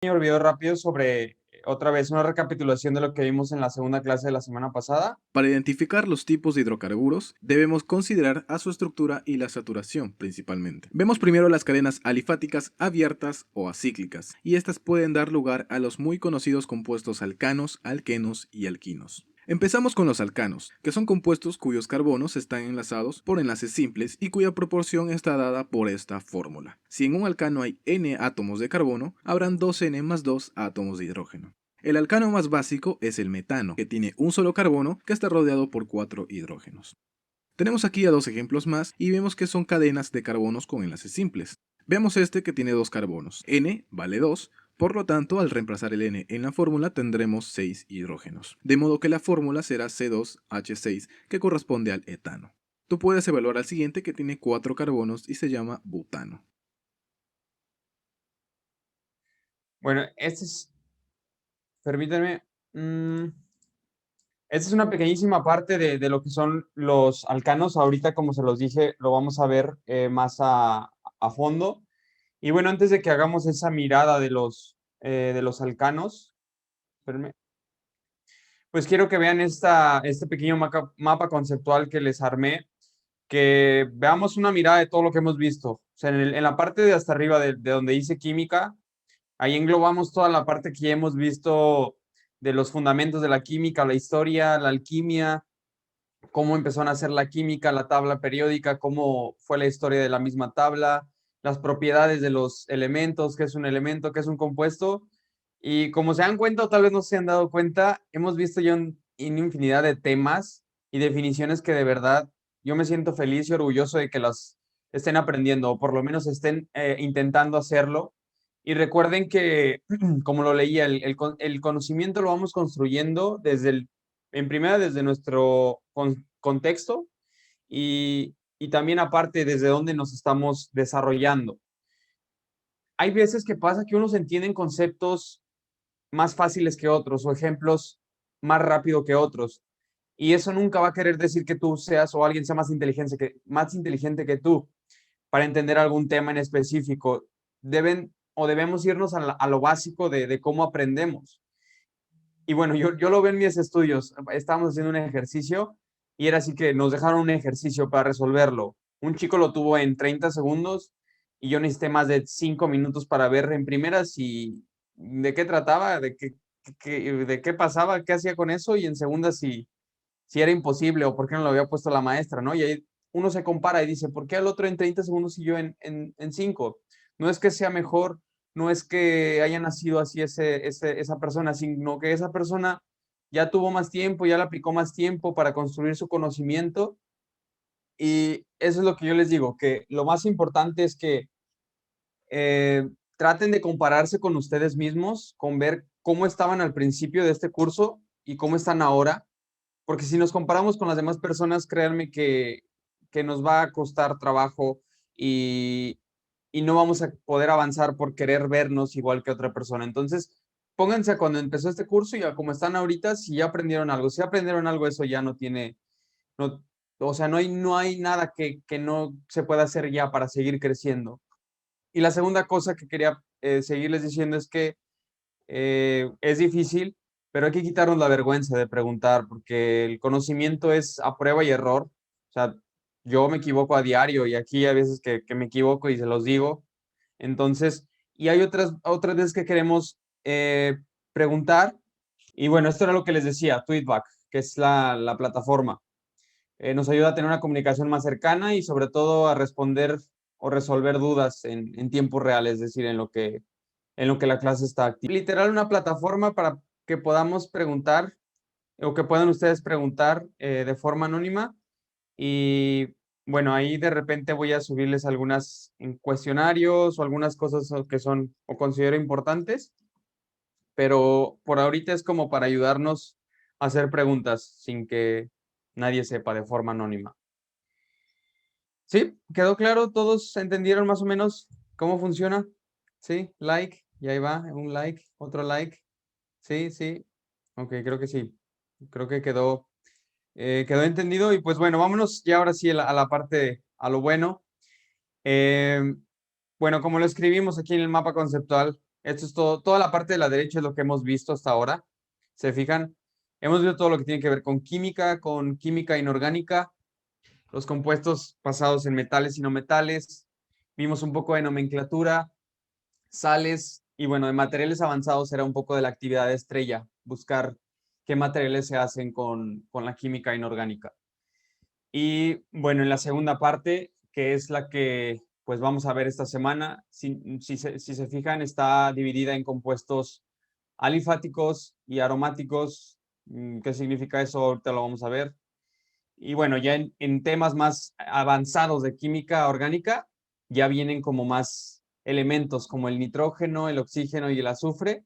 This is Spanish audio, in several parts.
Pequeño video rápido sobre otra vez una recapitulación de lo que vimos en la segunda clase de la semana pasada. Para identificar los tipos de hidrocarburos, debemos considerar a su estructura y la saturación principalmente. Vemos primero las cadenas alifáticas abiertas o acíclicas, y estas pueden dar lugar a los muy conocidos compuestos alcanos, alquenos y alquinos. Empezamos con los alcanos, que son compuestos cuyos carbonos están enlazados por enlaces simples y cuya proporción está dada por esta fórmula. Si en un alcano hay n átomos de carbono, habrán 2n más 2 átomos de hidrógeno. El alcano más básico es el metano, que tiene un solo carbono que está rodeado por 4 hidrógenos. Tenemos aquí a dos ejemplos más y vemos que son cadenas de carbonos con enlaces simples. Veamos este que tiene dos carbonos. N vale 2, por lo tanto, al reemplazar el N en la fórmula tendremos 6 hidrógenos. De modo que la fórmula será C2H6, que corresponde al etano. Tú puedes evaluar al siguiente que tiene 4 carbonos y se llama butano. Bueno, permítanme, esta es una pequeñísima parte de lo que son los alcanos. Ahorita, como se los dije, lo vamos a ver más a fondo. Y bueno, antes de que hagamos esa mirada de los alcanos, espérenme, pues quiero que vean este pequeño mapa conceptual que les armé, que veamos una mirada de todo lo que hemos visto. O sea, en la parte de hasta arriba de donde dice química, ahí englobamos toda la parte que ya hemos visto de los fundamentos de la química, la historia, la alquimia, cómo empezó a nacer la química, la tabla periódica, cómo fue la historia de la misma tabla, las propiedades de los elementos, qué es un elemento, qué es un compuesto. Y como se dan cuenta o tal vez no se han dado cuenta, hemos visto ya una infinidad de temas y definiciones que de verdad yo me siento feliz y orgulloso de que las estén aprendiendo o por lo menos estén intentando hacerlo. Y recuerden que, como lo leía, el conocimiento lo vamos construyendo en primera desde nuestro contexto y también aparte desde donde nos estamos desarrollando. Hay veces que pasa que uno se entiende en conceptos más fáciles que otros o ejemplos más rápido que otros. Y eso nunca va a querer decir que tú seas o alguien sea más inteligente que tú para entender algún tema en específico. Deben o debemos irnos a lo básico de cómo aprendemos. Y bueno, yo lo veo en mis estudios. Estábamos haciendo un ejercicio y era así que nos dejaron un ejercicio para resolverlo. Un chico lo tuvo en 30 segundos y yo necesité más de 5 minutos para ver en primera si de qué trataba, de qué pasaba, qué hacía con eso y en segunda si era imposible o por qué no lo había puesto la maestra, ¿no? Y ahí uno se compara y dice, ¿por qué el otro en 30 segundos y yo en 5? No es que sea mejor, no es que haya nacido así esa persona, sino que esa persona ya tuvo más tiempo, ya le aplicó más tiempo para construir su conocimiento. Y eso es lo que yo les digo, que lo más importante es que eh, traten de compararse con ustedes mismos, con ver cómo estaban al principio de este curso y cómo están ahora, porque si nos comparamos con las demás personas, créanme que nos va a costar trabajo y, y no vamos a poder avanzar por querer vernos igual que otra persona. Entonces, pónganse a cuando empezó este curso y a cómo están ahorita, si ya aprendieron algo. Si aprendieron algo, eso ya no tiene, no, o sea, no hay nada que no se pueda hacer ya para seguir creciendo. Y la segunda cosa que quería seguirles diciendo es que es difícil, pero hay que quitarnos la vergüenza de preguntar, porque el conocimiento es a prueba y error. O sea, yo me equivoco a diario y aquí hay veces que me equivoco y se los digo. Entonces, y hay otras veces que queremos preguntar. Y bueno, esto era lo que les decía, Tweetback, que es la plataforma. Nos ayuda a tener una comunicación más cercana y sobre todo a responder o resolver dudas en tiempo real, es decir, en lo que la clase está activa. Literal, una plataforma para que podamos preguntar o que puedan ustedes preguntar de forma anónima. Y bueno, ahí de repente voy a subirles algunas cuestionarios o algunas cosas que son o considero importantes, pero por ahorita es como para ayudarnos a hacer preguntas sin que nadie sepa de forma anónima. ¿Sí? ¿Quedó claro? ¿Todos entendieron más o menos cómo funciona? ¿Sí? Like, y ahí va, un like, otro like. Sí, sí. Ok, creo que sí. Creo que quedó entendido. Y pues bueno, vámonos ya ahora sí a la parte, a lo bueno. Eh, bueno, como lo escribimos aquí en el mapa conceptual, Esto es todo, toda la parte de la derecha es lo que hemos visto hasta ahora. ¿Se fijan? Hemos visto todo lo que tiene que ver con química inorgánica, los compuestos basados en metales y no metales. Vimos un poco de nomenclatura, sales y bueno, de materiales avanzados era un poco de la actividad de estrella, buscar qué materiales se hacen con la química inorgánica. Y bueno, en la segunda parte, que es la que pues vamos a ver esta semana, si se fijan, está dividida en compuestos alifáticos y aromáticos. ¿Qué significa eso? Ahorita lo vamos a ver. Y bueno, ya en temas más avanzados de química orgánica, ya vienen como más elementos como el nitrógeno, el oxígeno y el azufre,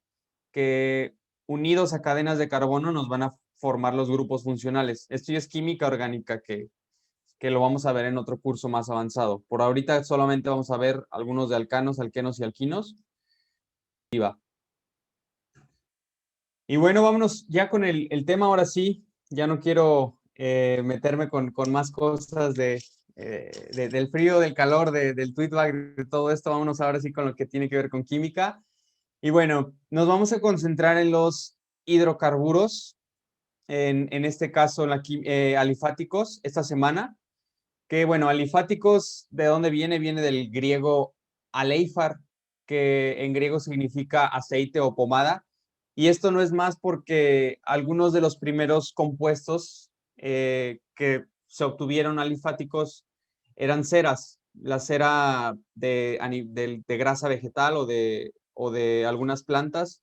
que unidos a cadenas de carbono nos van a formar los grupos funcionales. Esto ya es química orgánica que lo vamos a ver en otro curso más avanzado. Por ahorita solamente vamos a ver algunos de alcanos, alquenos y alquinos. Y va. Y bueno, vámonos ya con el tema ahora sí. Ya no quiero meterme con más cosas del frío, del calor, del tweetback, de todo esto. Vámonos ahora sí con lo que tiene que ver con química. Y bueno, nos vamos a concentrar en los hidrocarburos, en este caso alifáticos, esta semana. Que bueno, alifáticos, ¿de dónde viene? Viene del griego aleifar, que en griego significa aceite o pomada. Y esto no es más porque algunos de los primeros compuestos que se obtuvieron alifáticos eran ceras. La cera de grasa vegetal o de algunas plantas.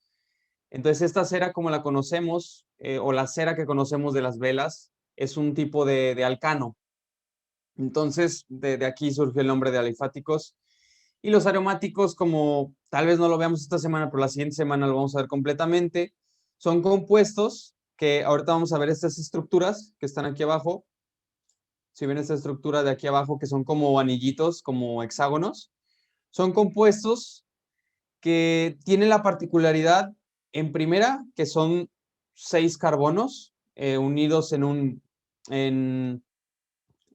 Entonces, esta cera, como la conocemos, o la cera que conocemos de las velas, es un tipo de alcano. Entonces, de aquí surge el nombre de alifáticos. Y los aromáticos, como tal vez no lo veamos esta semana, pero la siguiente semana lo vamos a ver completamente, son compuestos que ahorita vamos a ver estas estructuras que están aquí abajo. Si ven esta estructura de aquí abajo, que son como anillitos, como hexágonos, son compuestos que tienen la particularidad, en primera, que son 6 carbonos unidos en, en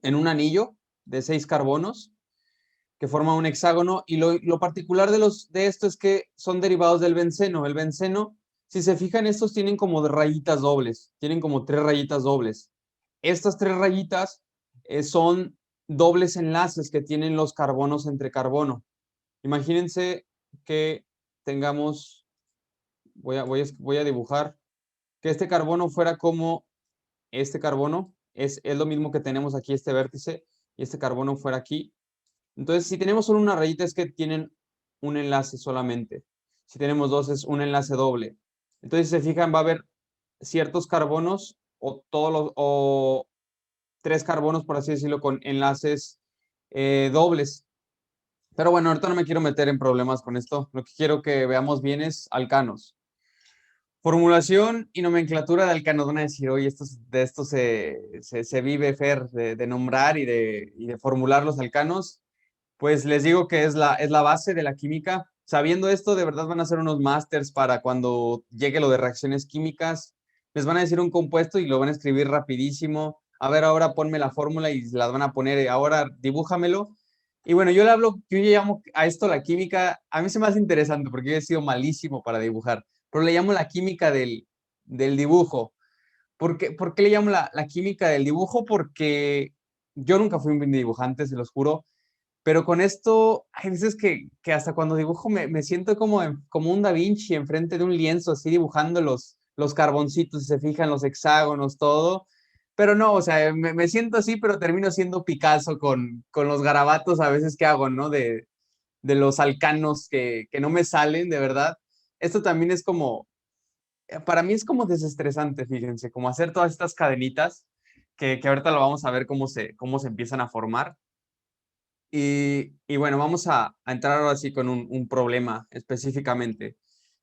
un anillo de 6 carbonos que forma un hexágono. Y lo particular de esto es que son derivados del benceno. El benceno, si se fijan, estos tienen como de rayitas dobles, tienen como 3 rayitas dobles. Estas 3 rayitas son dobles enlaces que tienen los carbonos entre carbono. Imagínense que tengamos, voy a dibujar, que este carbono fuera como este carbono, es lo mismo que tenemos aquí, este vértice, y este carbono fuera aquí. Entonces, si tenemos solo una rayita es que tienen un enlace solamente. Si tenemos dos es un enlace doble. Entonces, si se fijan, va a haber ciertos carbonos o 3 carbonos, por así decirlo, con enlaces dobles. Pero bueno, ahorita no me quiero meter en problemas con esto. Lo que quiero que veamos bien es alcanos. Formulación y nomenclatura de alcanos. Van a decir, oye, de esto se vive, Fer, de nombrar y de formular los alcanos. Pues les digo que es la base de la química. Sabiendo esto, de verdad van a hacer unos másters para cuando llegue lo de reacciones químicas. Les van a decir un compuesto y lo van a escribir rapidísimo. A ver, ahora ponme la fórmula y las van a poner, ahora dibújamelo. Y bueno, yo le llamo a esto la química. A mí se me hace interesante porque yo he sido malísimo para dibujar, pero le llamo la química del dibujo. ¿Por qué le llamo la química del dibujo? Porque yo nunca fui un buen dibujante, se los juro, pero con esto, hay veces que hasta cuando dibujo me siento como un Da Vinci enfrente de un lienzo, así dibujando los carboncitos, si se fijan, los hexágonos, todo. Pero no, o sea, me siento así, pero termino siendo Picasso con los garabatos a veces que hago, ¿no? De los alcanos que no me salen, de verdad. Esto también es como, para mí es como desestresante, fíjense, como hacer todas estas cadenitas que ahorita lo vamos a ver cómo se empiezan a formar. Y bueno, vamos a entrar ahora sí con un problema específicamente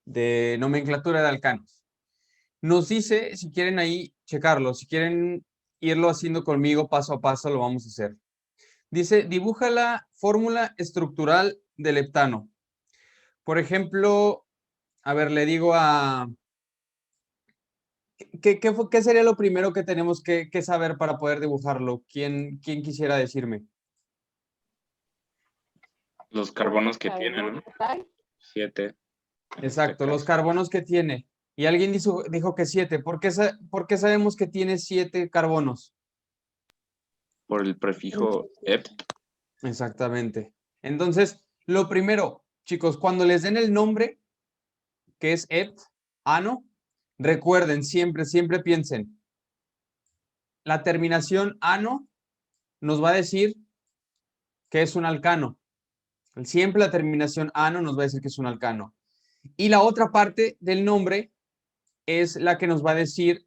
de nomenclatura de alcanos. Nos dice, si quieren ahí checarlo, si quieren irlo haciendo conmigo paso a paso, lo vamos a hacer. Dice, dibuja la fórmula estructural del heptano. Por ejemplo, a ver, le digo ¿qué sería lo primero que tenemos que saber para poder dibujarlo? ¿Quién quisiera decirme? Los carbonos que La tienen, ¿no? vegetal, 7. Exacto, los carbonos que tiene. Y alguien dijo que 7. ¿Por qué sabemos que tiene 7 carbonos? Por el prefijo ep. Exactamente. Entonces, lo primero, chicos, cuando les den el nombre, que es ept, ano, recuerden, siempre piensen, la terminación ano nos va a decir que es un alcano. Siempre la terminación ano nos va a decir que es un alcano. Y la otra parte del nombre es la que nos va a decir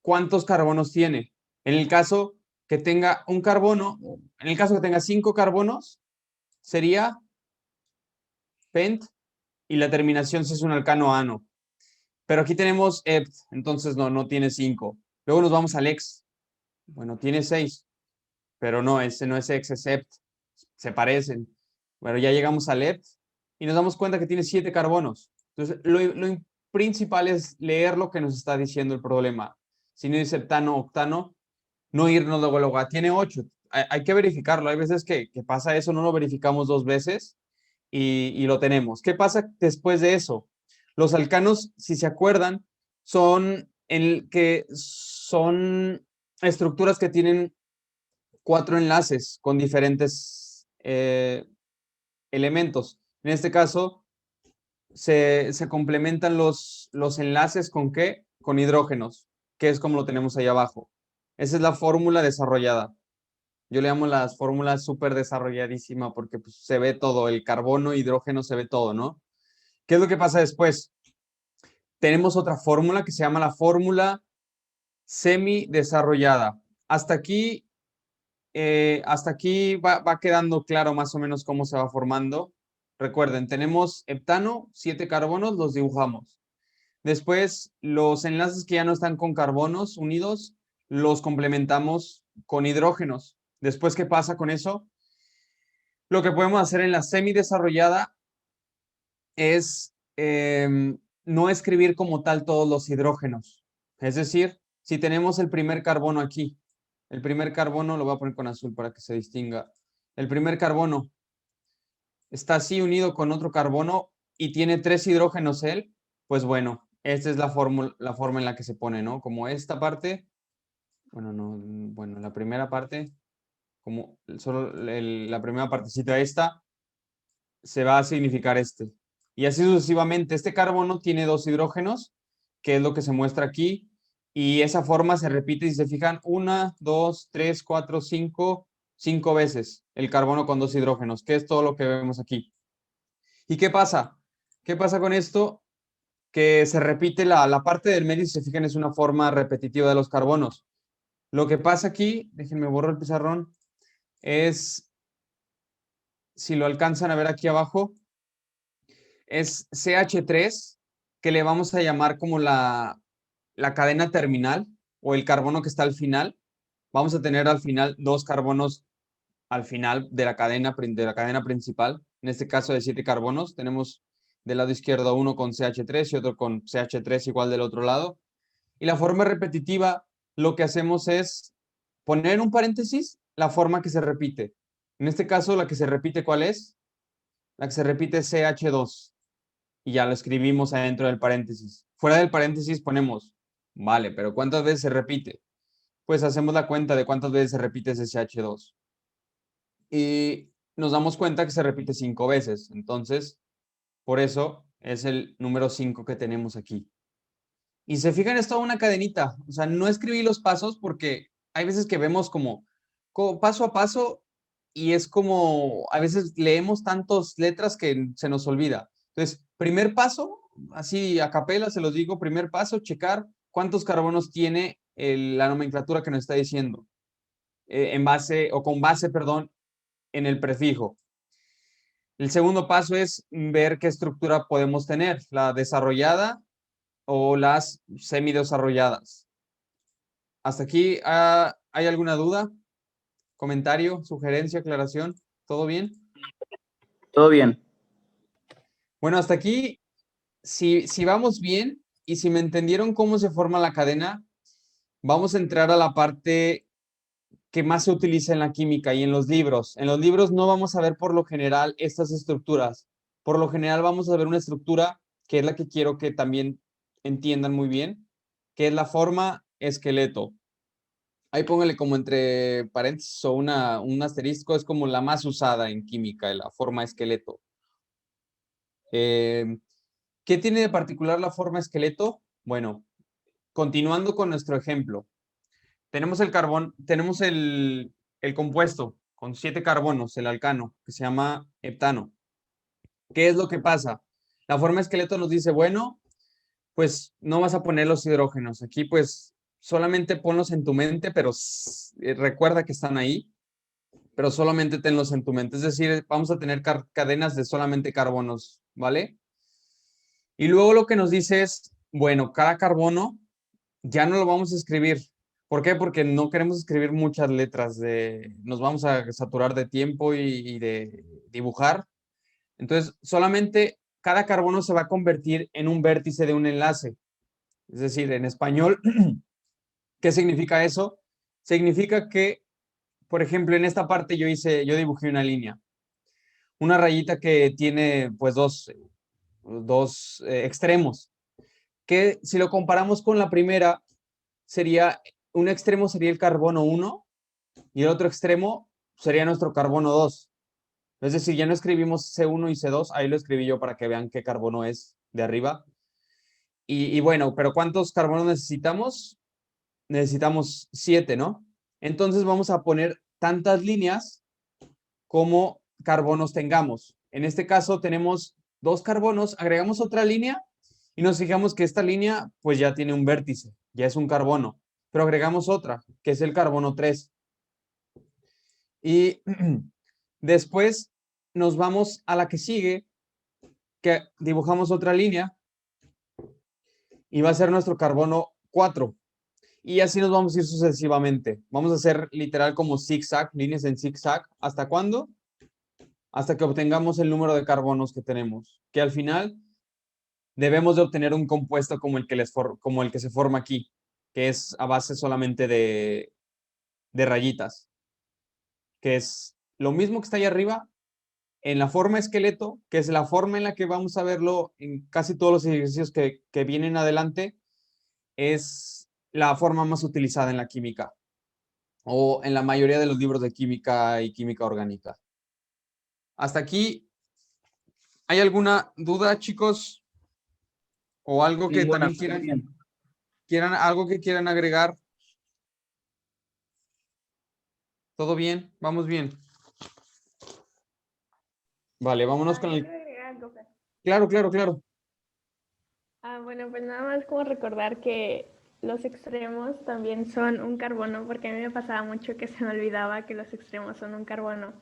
cuántos carbonos tiene. En el caso que tenga un carbono, en el caso que tenga 5 carbonos, sería pent y la terminación si es un alcano ano. Pero aquí tenemos ept, entonces no tiene 5. Luego nos vamos al ex. Bueno, tiene 6, pero no, ese no es ex, es ept. Se parecen. Bueno, ya llegamos al ept y nos damos cuenta que tiene 7 carbonos. Entonces, lo principal es leer lo que nos está diciendo el problema. Si no dice heptano, octano, no irnos luego a tiene 8. Hay que verificarlo. Hay veces que pasa eso, no lo verificamos 2 veces y lo tenemos. ¿Qué pasa después de eso? Los alcanos, si se acuerdan, son estructuras que tienen 4 enlaces con diferentes elementos. En este caso, se complementan los enlaces ¿con qué? Con hidrógenos, que es como lo tenemos ahí abajo. Esa es la fórmula desarrollada. Yo le llamo las fórmulas súper desarrolladísima porque pues, se ve todo, el carbono, hidrógeno, se ve todo, ¿no? ¿Qué es lo que pasa después? Tenemos otra fórmula que se llama la fórmula semidesarrollada. Hasta aquí va quedando claro más o menos cómo se va formando. Recuerden, tenemos heptano, 7 carbonos, los dibujamos. Después, los enlaces que ya no están con carbonos unidos, los complementamos con hidrógenos. Después, ¿qué pasa con eso? Lo que podemos hacer en la semidesarrollada es no escribir como tal todos los hidrógenos. Es decir, si tenemos el primer carbono aquí, el primer carbono, lo voy a poner con azul para que se distinga. El primer carbono está así unido con otro carbono y tiene 3 hidrógenos él, pues bueno, esta es la forma en la que se pone, ¿no? Como esta parte, bueno, la primera parte, como solo la primera partecita esta, se va a significar este. Y así sucesivamente. Este carbono tiene 2 hidrógenos, que es lo que se muestra aquí, y esa forma se repite, si se fijan, 1, 2, 3, 4, 5 veces el carbono con 2 hidrógenos, que es todo lo que vemos aquí. ¿Y qué pasa? ¿Qué pasa con esto? Que se repite la parte del medio, si se fijan, es una forma repetitiva de los carbonos. Lo que pasa aquí, déjenme borrar el pizarrón, es, si lo alcanzan a ver aquí abajo, es CH3, que le vamos a llamar como la cadena terminal o el carbono que está al final. Vamos a tener al final 2 carbonos al final de la cadena principal. En este caso de 7 carbonos, tenemos del lado izquierdo uno con CH3 y otro con CH3 igual del otro lado. Y la forma repetitiva, lo que hacemos es poner en un paréntesis la forma que se repite. En este caso, la que se repite, ¿cuál es? La que se repite es CH2 y ya lo escribimos adentro del paréntesis. Fuera del paréntesis ponemos, vale, pero ¿cuántas veces se repite? Pues hacemos la cuenta de cuántas veces se repite ese CH2. Y nos damos cuenta que se repite 5 veces. Entonces, por eso es el número 5 que tenemos aquí. Y se fijan, es toda una cadenita. O sea, no escribí los pasos porque hay veces que vemos como paso a paso y es como, a veces leemos tantas letras que se nos olvida. Entonces, primer paso, así a capela se los digo, primer paso, checar cuántos carbonos tiene la nomenclatura que nos está diciendo, en base, o con base, perdón, en el prefijo. El segundo paso es ver qué estructura podemos tener, la desarrollada o las semidesarrolladas. ¿Hasta aquí hay alguna duda, comentario, sugerencia, aclaración? ¿Todo bien? Todo bien. Bueno, hasta aquí, si vamos bien y si me entendieron cómo se forma la cadena, vamos a entrar a la parte que más se utiliza en la química y en los libros. En los libros no vamos a ver por lo general estas estructuras. Por lo general vamos a ver una estructura que es la que quiero que también entiendan muy bien, que es la forma esqueleto. Ahí póngale como entre paréntesis o un asterisco, es como la más usada en química, la forma esqueleto. ¿Qué tiene de particular la forma esqueleto? Bueno, continuando con nuestro ejemplo, tenemos el carbón, tenemos el compuesto con 7 carbonos, el alcano, que se llama heptano. ¿Qué es lo que pasa? La forma esqueleto nos dice, bueno, pues no vas a poner los hidrógenos. Aquí pues solamente ponlos en tu mente, pero recuerda que están ahí, pero solamente tenlos en tu mente. Es decir, vamos a tener cadenas de solamente carbonos, ¿vale? Y luego lo que nos dice es, bueno, cada carbono ya no lo vamos a escribir. ¿Por qué? Porque no queremos escribir muchas letras, nos vamos a saturar de tiempo y de dibujar. Entonces, solamente cada carbono se va a convertir en un vértice de un enlace. Es decir, en español, ¿qué significa eso? Significa que, por ejemplo, en esta parte yo dibujé una línea, una rayita que tiene pues dos extremos, que si lo comparamos con la primera, un extremo sería el carbono 1 y el otro extremo sería nuestro carbono 2. Es decir, ya no escribimos C1 y C2, ahí lo escribí yo para que vean qué carbono es de arriba. Y bueno, pero ¿cuántos carbonos necesitamos? Necesitamos 7, ¿no? Entonces vamos a poner tantas líneas como carbonos tengamos. En este caso tenemos 2 carbonos, agregamos otra línea y nos fijamos que esta línea pues ya tiene un vértice, ya es un carbono, pero agregamos otra, que es el carbono 3. Y después nos vamos a la que sigue, que dibujamos otra línea y va a ser nuestro carbono 4. Y así nos vamos a ir sucesivamente. Vamos a hacer literal como zigzag, líneas en zigzag. ¿Hasta cuándo? Hasta que obtengamos el número de carbonos que tenemos. Que al final debemos de obtener un compuesto como el que se forma aquí, que es a base solamente de rayitas. Que es lo mismo que está ahí arriba, en la forma esqueleto, que es la forma en la que vamos a verlo en casi todos los ejercicios que vienen adelante, es la forma más utilizada en la química o en la mayoría de los libros de química y química orgánica. Hasta aquí, ¿hay alguna duda, chicos? ¿O algo que Ninguna, también algo que quieran agregar? ¿Todo bien? ¿Vamos bien? Vale, vámonos con el... ¿Puedo agregar algo, Fer? Claro, claro, claro. Bueno, pues nada más como recordar que los extremos también son un carbono, porque a mí me pasaba mucho que se me olvidaba que los extremos son un carbono.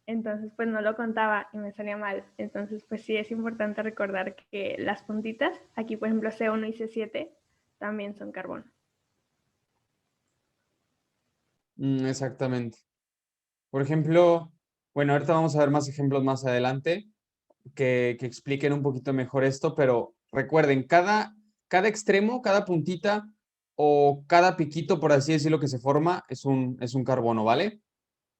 Entonces, pues no lo contaba y me salía mal. Entonces, pues sí es importante recordar que las puntitas, aquí por ejemplo C1 y C7, también son carbono. Exactamente. Por ejemplo, bueno, ahorita vamos a ver más ejemplos más adelante que expliquen un poquito mejor esto, pero recuerden, cada extremo, cada puntita o cada piquito, por así decirlo, que se forma es un carbono, ¿vale?